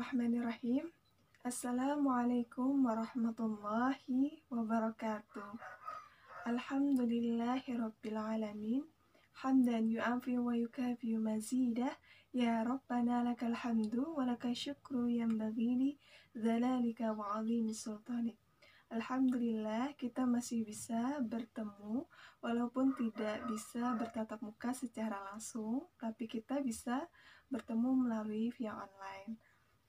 Bismillahirrahmanirrahim. Assalamualaikum warahmatullahi wabarakatuh. Alhamdulillahirabbil alamin. Hamdan yu'afi wa yukafi mazidah. Ya Rabbana lakal hamdu wa lakal syukru yanbaghi li dzalalika wa 'azimi sultanik. Alhamdulillah kita masih bisa bertemu walaupun tidak bisa bertatap muka secara langsung, tapi kita bisa bertemu melalui via online.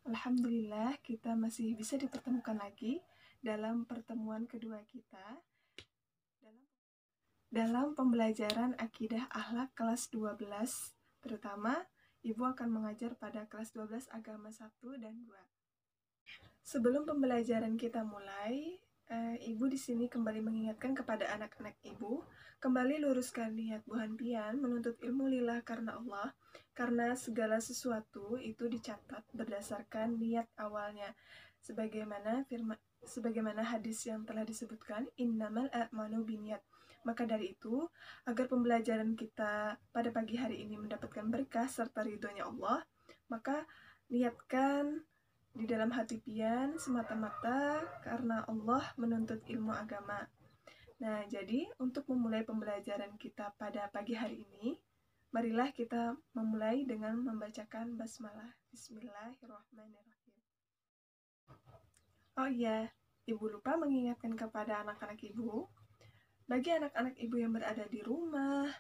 Alhamdulillah kita masih bisa dipertemukan lagi dalam pertemuan kedua kita dalam pembelajaran akidah akhlak kelas 12, terutama Ibu akan mengajar pada kelas 12 agama 1 dan 2. Sebelum pembelajaran kita mulai, Ibu di sini kembali mengingatkan kepada anak-anak Ibu, kembali luruskan niat buhan pian menuntut ilmu lillah karena Allah, karena segala sesuatu itu dicatat berdasarkan niat awalnya. Sebagaimana hadis yang telah disebutkan, innamal a'malu binniyat. Maka dari itu, agar pembelajaran kita pada pagi hari ini mendapatkan berkah serta ridhonya Allah, maka niatkan di dalam hati pian semata-mata karena Allah menuntut ilmu agama. Nah, jadi untuk memulai pembelajaran kita pada pagi hari ini, marilah kita memulai dengan membacakan basmalah. Bismillahirrahmanirrahim. Oh iya, Ibu lupa mengingatkan kepada anak-anak Ibu, bagi anak-anak Ibu yang berada di rumah,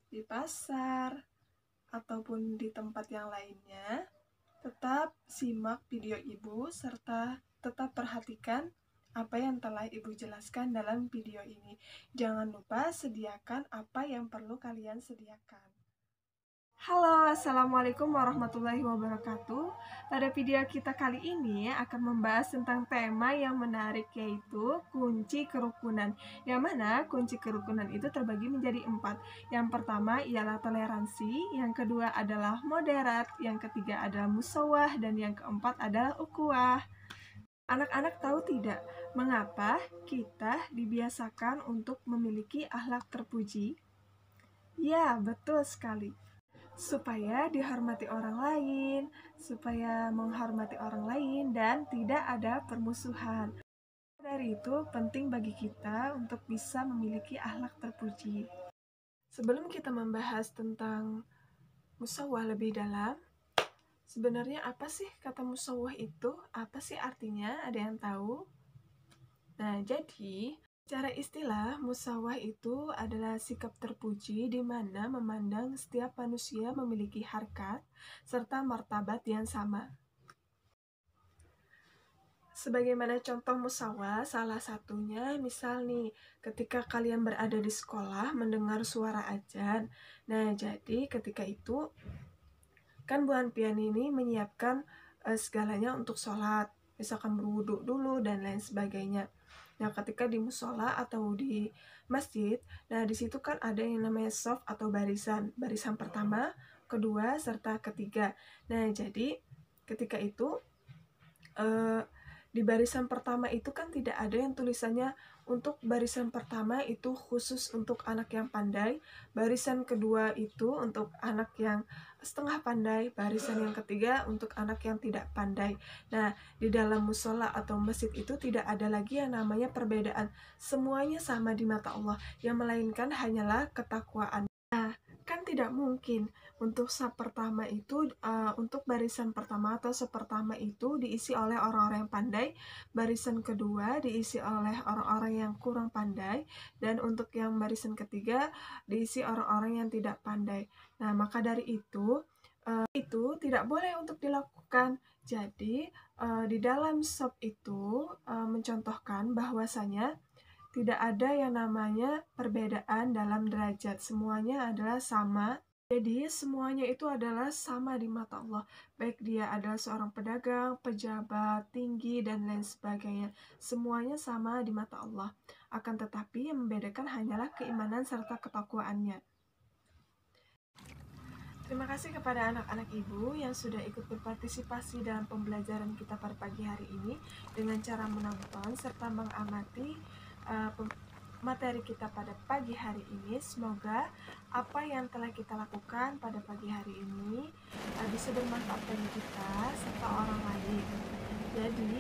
di pasar, ataupun di tempat yang lainnya, tetap simak video Ibu serta tetap perhatikan apa yang telah Ibu jelaskan dalam video ini. Jangan lupa sediakan apa yang perlu kalian sediakan. Halo, Assalamualaikum warahmatullahi wabarakatuh. Pada video kita kali ini akan membahas tentang tema yang menarik, yaitu kunci kerukunan. Yang mana kunci kerukunan itu terbagi menjadi 4. Yang pertama ialah toleransi, yang kedua adalah moderat, yang ketiga adalah musawah, dan yang keempat adalah ukhuwah. Anak-anak tahu tidak mengapa kita dibiasakan untuk memiliki akhlak terpuji? Ya, betul sekali. Supaya dihormati orang lain, supaya menghormati orang lain, dan tidak ada permusuhan. Dari itu, penting bagi kita untuk bisa memiliki akhlak terpuji. Sebelum kita membahas tentang musawah lebih dalam, sebenarnya apa sih kata musawah itu? Apa sih artinya? Ada yang tahu? Nah, jadi secara istilah, musawah itu adalah sikap terpuji di mana memandang setiap manusia memiliki harkat serta martabat yang sama. Sebagaimana contoh musawah, salah satunya misal nih, ketika kalian berada di sekolah mendengar suara adzan. Nah, jadi ketika itu kan buhan pian ini menyiapkan segalanya untuk sholat, misalkan berwudu dulu dan lain sebagainya. Nah, ketika di musola atau di masjid, nah di situ kan ada yang namanya shaf atau barisan pertama, kedua, serta ketiga. Nah, jadi ketika itu di barisan pertama itu kan tidak ada yang tulisannya untuk barisan pertama itu khusus untuk anak yang pandai, barisan kedua itu untuk anak yang setengah pandai, barisan yang ketiga untuk anak yang tidak pandai. Nah, di dalam musola atau masjid itu tidak ada lagi yang namanya perbedaan. Semuanya sama di mata Allah, yang melainkan hanyalah ketakwaan. Nah, kan tidak mungkin untuk saf pertama itu, untuk barisan pertama atau saf pertama itu diisi oleh orang-orang yang pandai, barisan kedua diisi oleh orang-orang yang kurang pandai, dan untuk yang barisan ketiga diisi orang-orang yang tidak pandai. Nah, maka dari itu tidak boleh untuk dilakukan. Jadi, di dalam saf itu mencontohkan bahwasanya tidak ada yang namanya perbedaan dalam derajat. Semuanya adalah sama. Jadi semuanya itu adalah sama di mata Allah. Baik dia adalah seorang pedagang, pejabat, tinggi, dan lain sebagainya. Semuanya sama di mata Allah. Akan tetapi yang membedakan hanyalah keimanan serta ketakwaannya. Terima kasih kepada anak-anak Ibu yang sudah ikut berpartisipasi dalam pembelajaran kita pada pagi hari ini dengan cara menonton serta mengamati materi kita pada pagi hari ini. Semoga apa yang telah kita lakukan pada pagi hari ini bisa bermanfaat bagi kita serta orang lain. Jadi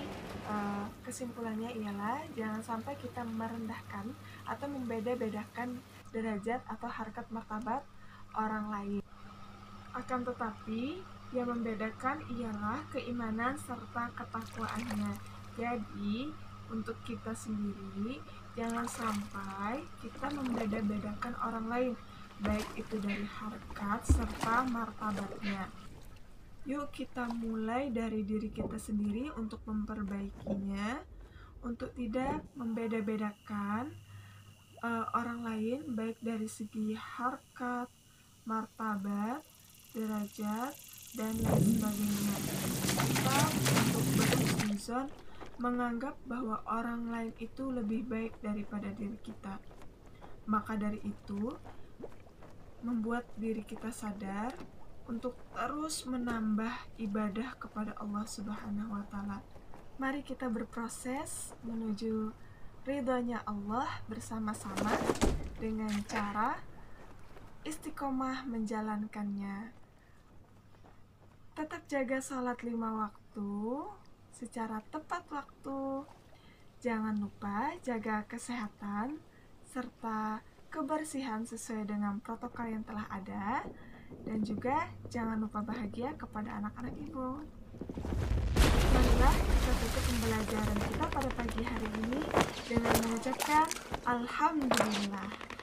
kesimpulannya ialah jangan sampai kita merendahkan atau membeda-bedakan derajat atau harkat martabat orang lain. Akan tetapi yang membedakan ialah keimanan serta ketakwaannya. Jadi untuk kita sendiri jangan sampai kita membeda-bedakan orang lain, baik itu dari harkat serta martabatnya. Yuk kita mulai dari diri kita sendiri untuk memperbaikinya, untuk tidak membeda-bedakan orang lain baik dari segi harkat, martabat, derajat, dan lain sebagainya. Kita untuk berhusnuzon menganggap bahwa orang lain itu lebih baik daripada diri kita. Maka dari itu membuat diri kita sadar untuk terus menambah ibadah kepada Allah Subhanahu wa Ta'ala. Mari kita berproses menuju ridhonya Allah bersama-sama dengan cara istiqomah menjalankannya. Tetap jaga salat 5 waktu secara tepat waktu. Jangan lupa jaga kesehatan serta kebersihan sesuai dengan protokol yang telah ada. Dan juga jangan lupa bahagia kepada anak-anak ibu. Marilah kita tutup pembelajaran kita pada pagi hari ini dengan mengucapkan Alhamdulillah.